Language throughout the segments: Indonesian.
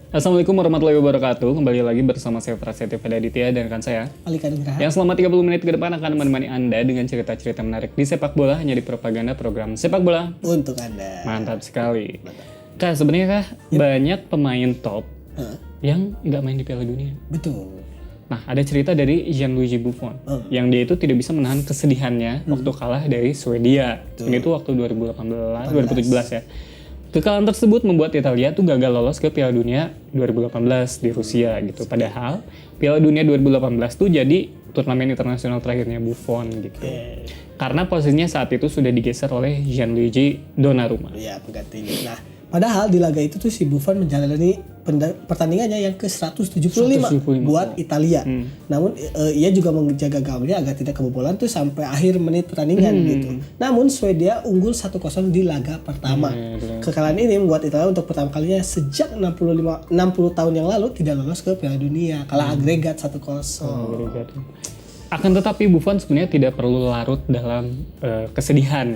Assalamualaikum warahmatullahi wabarakatuh. Kembali lagi bersama saya Prasetyo Aditya dan rekan saya Alika Nugraha. yang selama 30 menit ke depan akan menemani Anda dengan cerita-cerita menarik di sepak bola hanya di propaganda program sepak bola Untuk Anda. Mantap sekali. Kak, sebenarnya Kak, banyak pemain top yang nggak main di Piala Dunia. Betul. Nah, ada cerita dari Gianluigi Buffon yang dia itu tidak bisa menahan kesedihannya waktu kalah dari Swedia. Ini tuh waktu 2017 ya. Kekalahan tersebut membuat Italia tuh gagal lolos ke Piala Dunia 2018 di Rusia gitu. Padahal Piala Dunia 2018 tuh jadi turnamen internasional terakhirnya Buffon gitu. Karena posisinya saat itu sudah digeser oleh Gianluigi Donnarumma. Iya, penggantinya. Nah, padahal di laga itu tuh si Buffon menjalani pertandingannya yang ke-175 buat Italia. Namun ia juga menjaga gawangnya agar tidak kebobolan tuh sampai akhir menit pertandingan gitu. Namun Swedia unggul 1-0 di laga pertama. Kekalahan ini membuat Italia untuk pertama kalinya sejak 60 tahun yang lalu tidak lolos ke Piala Dunia. Kalah agregat 1-0. Akan tetapi Buffon sebenarnya tidak perlu larut dalam kesedihan.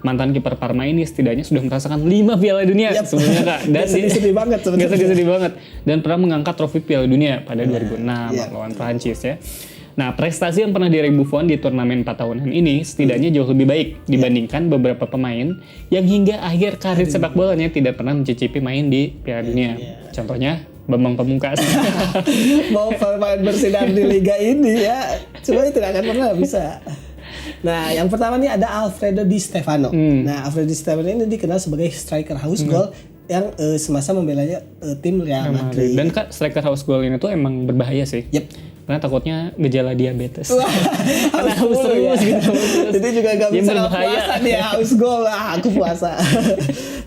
Mantan kiper Parma ini setidaknya sudah merasakan 5 Piala Dunia sebelumnya Kak. Dan sedih banget sebenarnya. sedih banget. Dan pernah mengangkat trofi Piala Dunia pada 2006 lawan Prancis ya. Nah, prestasi yang pernah diraih Buffon di turnamen 4 tahunan ini setidaknya jauh lebih baik dibandingkan beberapa pemain yang hingga akhir karir sepak bolanya tidak pernah mencicipi main di Piala Dunia. Contohnya Bambang Pamungkas. Mau pemain bersinar di liga ini ya, cuma tidak akan pernah bisa. Nah, yang pertama nih ada Alfredo Di Stefano. Nah, Alfredo Di Stefano ini dikenal sebagai striker house goal yang semasa membelanya tim Real Madrid. Dan Kak, striker house goal ini tuh emang berbahaya sih. Karena takutnya gejala diabetes. Karena haus terus gitu. Jadi juga gak bisa puasa dia, haus gol lah, aku puasa.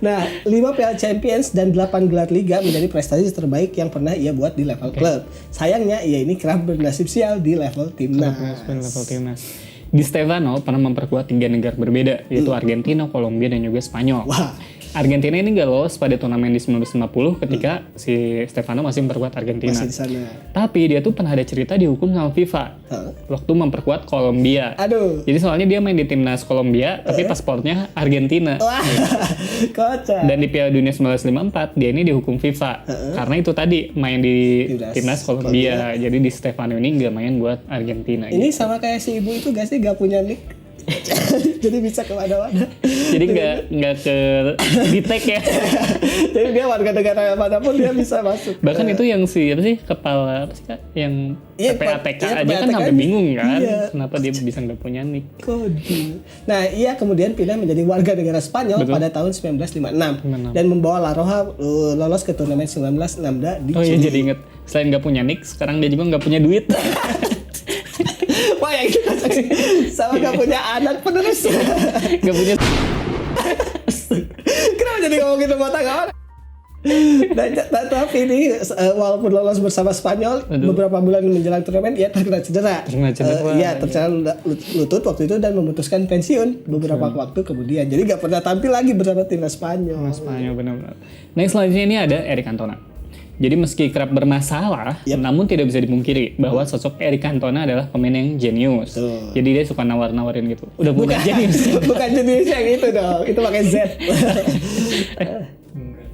Nah, 5 Piala Champions dan 8 gelar Liga menjadi prestasi terbaik yang pernah ia buat di level klub. Sayangnya ia ini kerap bernasib sial di level timnas. Di Stefano pernah memperkuat 3 negara berbeda, yaitu Argentina, Kolombia, dan juga Spanyol. Argentina ini gak lolos pada turnamen di 1950 ketika si Stefano masih memperkuat Argentina. Masih di sana. Tapi dia tuh pernah ada cerita dihukum sama FIFA waktu memperkuat Kolombia. Aduh. Jadi soalnya dia main di timnas Kolombia tapi paspornya Argentina. Wah, kocak. Dan di Piala Dunia 1954 dia ini dihukum FIFA karena itu tadi main di timnas Kolombia. Jadi di Stefano ini gak main buat Argentina. Ini sama kayak si ibu itu gak sih, gak punya nick. Jadi bisa kemana-mana. Jadi nggak ke detect ya. Jadi dia warga negara manapun dia bisa masuk. Bahkan itu yang si apa sih kepala apa sih Kak yang PPATK aja kan sampai bingung kan kenapa dia bisa nggak punya nick. Kode. Nah, ia kemudian pindah menjadi warga negara Spanyol pada tahun 1956 dan membawa La Roja lolos ke turnamen 19 Lambda di Chile. Iya, jadi inget selain nggak punya nick sekarang dia juga nggak punya duit. Wah, yang itu sama gak punya anak penerus. Gak punya. Kenapa jadi ngomongin rumah tangga orang? Tapi ini walaupun lolos bersama Spanyol beberapa bulan menjelang turnamen ia terkena cedera. Ia terkena lutut waktu itu dan memutuskan pensiun beberapa waktu kemudian. Jadi gak pernah tampil lagi bersama timnas Spanyol. Spanyol benar-benar. Nah, selanjutnya ini ada Eric Cantona. Jadi meski kerap bermasalah, namun tidak bisa dipungkiri bahwa sosok Eric Cantona adalah pemain yang jenius. Jadi dia suka nawar-nawarin gitu. Udah punya jenius. Bukan jenius yang itu dong. Itu pakai Z.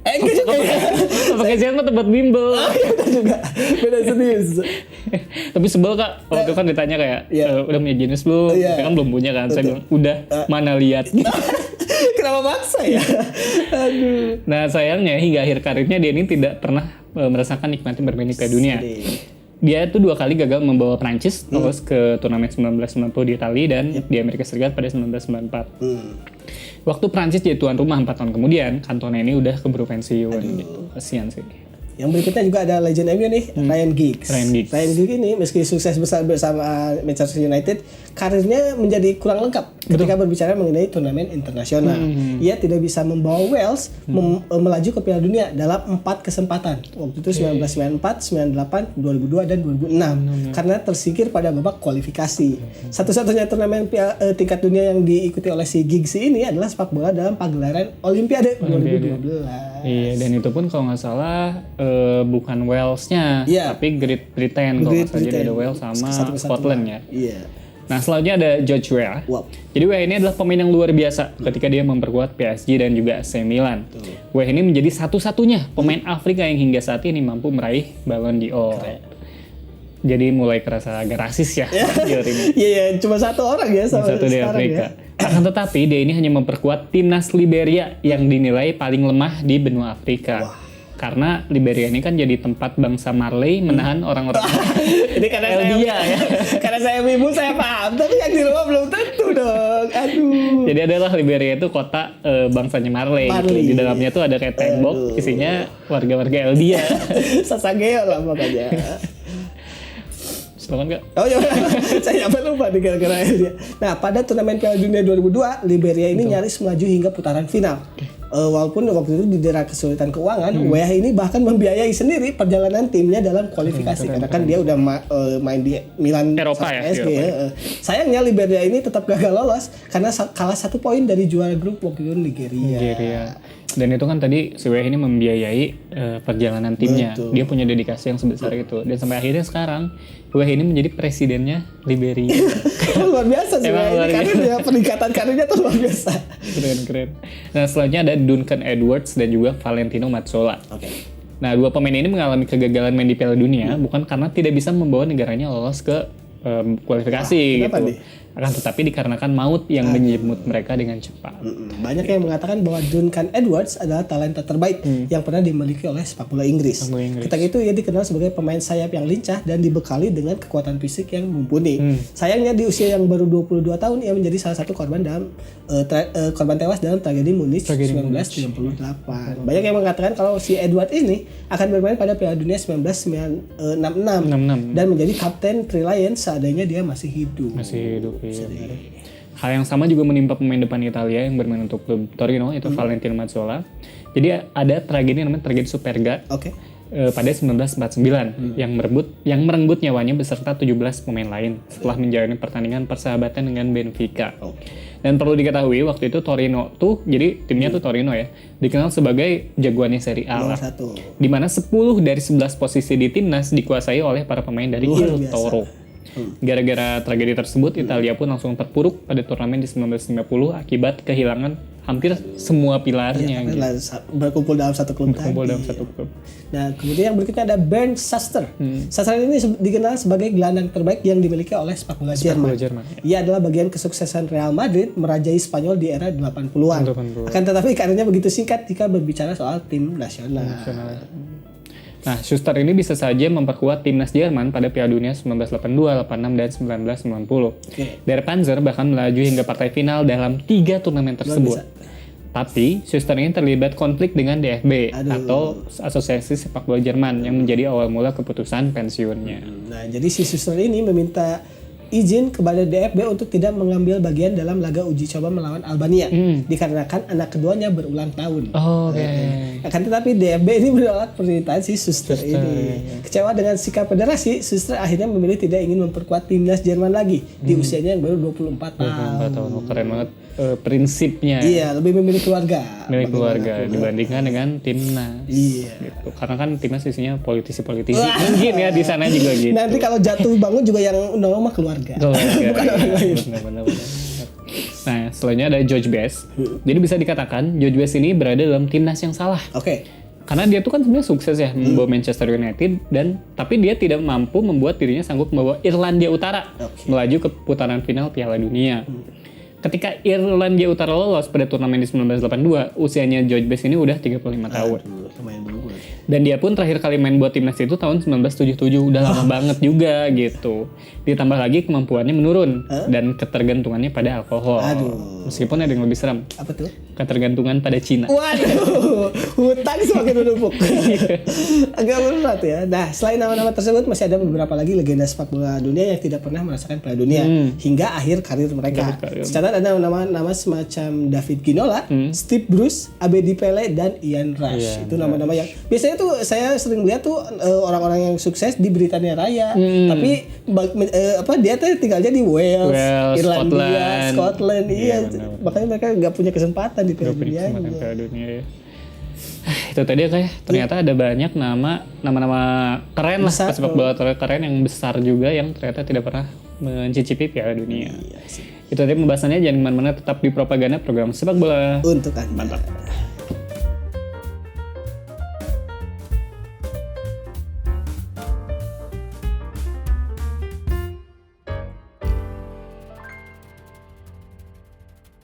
Enggak juga. Pakai Z mah tempat bimbel. Itu juga. Beda jenius. Tapi sebel Kak, waktu kan ditanya kayak udah punya jenius belum? Saya kan belum punya kan. Saya bilang udah, mana lihat. Kenapa maksa ya? Aduh. Nah, sayangnya hingga akhir karirnya dia ini tidak pernah merasakan nikmatnya bermain di Piala Dunia. Dia itu 2 kali gagal membawa Prancis lolos ke turnamen 1990 di Italia dan di Amerika Serikat pada 1994. Waktu Prancis jadi tuan rumah 4 tahun kemudian, Cantona ini udah keburu pensiun gitu. Kasihan sih. Yang berikutnya juga ada legend MU nih, Ryan Giggs. Ryan Giggs ini meski sukses besar bersama Manchester United, karirnya menjadi kurang lengkap ketika berbicara mengenai turnamen internasional. Ia tidak bisa membawa Wales melaju ke Piala Dunia dalam 4 kesempatan. Waktu itu 1994, 98, 2002 dan 2006 karena tersingkir pada babak kualifikasi. Satu-satunya turnamen tingkat dunia yang diikuti oleh si Giggs ini adalah sepak bola dalam pagelaran Olimpiade 2012. Iya, dan itu pun kalau nggak salah bukan Wales-nya, tapi Great Britain kalau nggak salah. Jadi ada Wales sama Scotland ya. Iya. Nah, selanjutnya ada George Weah. Wow. Jadi Weah ini adalah pemain yang luar biasa ketika dia memperkuat PSG dan juga AC Milan. Weah ini menjadi satu-satunya pemain Afrika yang hingga saat ini mampu meraih Ballon d'Or. Jadi mulai kerasa agak rasis ya. Iya, cuma satu orang ya sama satu di Afrika. Ya. Akan tetapi dia ini hanya memperkuat timnas Liberia yang dinilai paling lemah di benua Afrika. Wah. Karena Liberia ini kan jadi tempat bangsa Marley menahan orang-orang ini karena Eldia ya. Karena saya wibu saya paham, tapi yang di rumah belum tentu dong. Aduh. Jadi adalah Liberia itu kota bangsanya Marley. Gitu. Di dalamnya tuh ada kayak tembok, isinya warga-warga Eldia. Sasageo lah makanya. Silakan Kak. Oh iya, saya apa lupa di gara-gara Eldia. Nah, pada turnamen Piala Dunia 2002, Liberia ini nyaris melaju hingga putaran final. Walaupun waktu itu didera kesulitan keuangan, Weah ini bahkan membiayai sendiri perjalanan timnya dalam kualifikasi karena kan dia udah main di Milan Eropa ya. PSG. Sayangnya Liberia ini tetap gagal lolos karena kalah 1 poin dari juara grup waktu itu Nigeria. Dan itu kan tadi si Weah ini membiayai perjalanan timnya. Betul. Dia punya dedikasi yang sebesar itu. Dan sampai akhirnya sekarang Weah ini menjadi presidennya Liberia. Luar biasa sih Weah ini karirnya, peningkatan karirnya tuh luar biasa. Keren. Nah, selanjutnya ada Duncan Edwards dan juga Valentino Mazzola. Nah, dua pemain ini mengalami kegagalan main di Piala Dunia bukan karena tidak bisa membawa negaranya lolos ke kualifikasi gitu. Akan tetapi dikarenakan maut yang menjemput mereka dengan cepat. Banyak yang mengatakan bahwa Duncan Edwards adalah talenta terbaik yang pernah dimiliki oleh sepak bola Inggris. Ketika itu ia dikenal sebagai pemain sayap yang lincah dan dibekali dengan kekuatan fisik yang mumpuni. Sayangnya di usia yang baru 22 tahun ia menjadi salah satu korban tewas dalam tragedi Munich 1998. Banyak yang mengatakan kalau si Edwards ini akan bermain pada Piala Dunia 1966 dan menjadi kapten Three Lions seandainya dia masih hidup. Hal yang sama juga menimpa pemain depan Italia yang bermain untuk klub Torino, itu Valentino Mazzola. Jadi ada tragedi namanya tragedi Superga. Pada 1949 yang merenggut nyawanya beserta 17 pemain lain setelah menjalani pertandingan persahabatan dengan Benfica. Dan perlu diketahui waktu itu Torino tuh, jadi timnya tuh Torino ya, dikenal sebagai jagoannya Serie A lah. Di mana 10 dari 11 posisi di timnas dikuasai oleh para pemain dari Il Toro. Gara-gara tragedi tersebut, Italia pun langsung terpuruk pada turnamen di 1950 akibat kehilangan hampir semua pilarnya. Berkumpul dalam satu klub. Nah, kemudian yang berikutnya ada Bernd Schuster. Schuster ini dikenal sebagai gelandang terbaik yang dimiliki oleh sepak bola Jerman. Ia adalah bagian kesuksesan Real Madrid merajai Spanyol di era 80-an. Akan tetapi karirnya begitu singkat jika berbicara soal tim nasional. Nah, Schuster ini bisa saja memperkuat timnas Jerman pada Piala Dunia 1982, 86, dan 1990. Der Panzer bahkan melaju hingga partai final dalam 3 turnamen tersebut. Tapi, Schuster ini terlibat konflik dengan DFB atau Asosiasi Sepak Bola Jerman yang menjadi awal mula keputusan pensiunnya. Nah, jadi si Schuster ini meminta izin kepada DFB untuk tidak mengambil bagian dalam laga uji coba melawan Albania dikarenakan anak keduanya berulang tahun. Akan tetapi DFB ini menolak permintaan si Schuster ini. Kecewa dengan sikap federasi, Schuster akhirnya memilih tidak ingin memperkuat timnas Jerman lagi di usianya yang baru 24 tahun. Keren banget prinsipnya. Iya, lebih memilih keluarga. Dibandingkan dengan timnas. Gitu. Karena kan timnas isinya politisi-politisi. Mungkin ya di sana juga gitu. Nanti kalau jatuh bangun juga yang nolong mah keluarga. Bukan orang lain. Benar. Nah, selanjutnya ada George Best. Jadi bisa dikatakan George Best ini berada dalam timnas yang salah. Karena dia tuh kan sebenarnya sukses ya membawa Manchester United tapi dia tidak mampu membuat dirinya sanggup membawa Irlandia Utara melaju ke putaran final Piala Dunia. Ketika Irlandia Utara lolos pada turnamen di 1982, usianya George Best ini udah 35 tahun. Dan dia pun terakhir kali main buat timnas itu tahun 1977, udah lama banget juga gitu. Ditambah lagi kemampuannya menurun dan ketergantungannya pada alkohol. Meskipun ada yang lebih seram. Apa tuh? Ketergantungan pada Cina. Waduh, hutang semakin menumpuk. Agak berat ya. Nah, selain nama-nama tersebut masih ada beberapa lagi legenda sepak bola dunia yang tidak pernah merasakan Piala Dunia hingga akhir karir mereka. Secara ada nama-nama semacam David Ginola, Steve Bruce, Abedi Pele, dan Ian Rush. Itu nama-nama yang biasanya tuh saya sering lihat tuh orang-orang yang sukses di Britania Raya. Tapi dia tuh tinggalnya di Wales, Irlandia, Scotland. Iya, makanya mereka nggak punya kesempatan di Piala Dunia. Itu tadi kayak ternyata ada banyak nama-nama keren lah sepak bola keren yang besar juga yang ternyata tidak pernah mencicipi Piala Dunia. Iya sih. Itu tadi pembahasannya, jangan kemana-mana, tetap di Propaganda, program sepak bola Untuk Anda. mantap.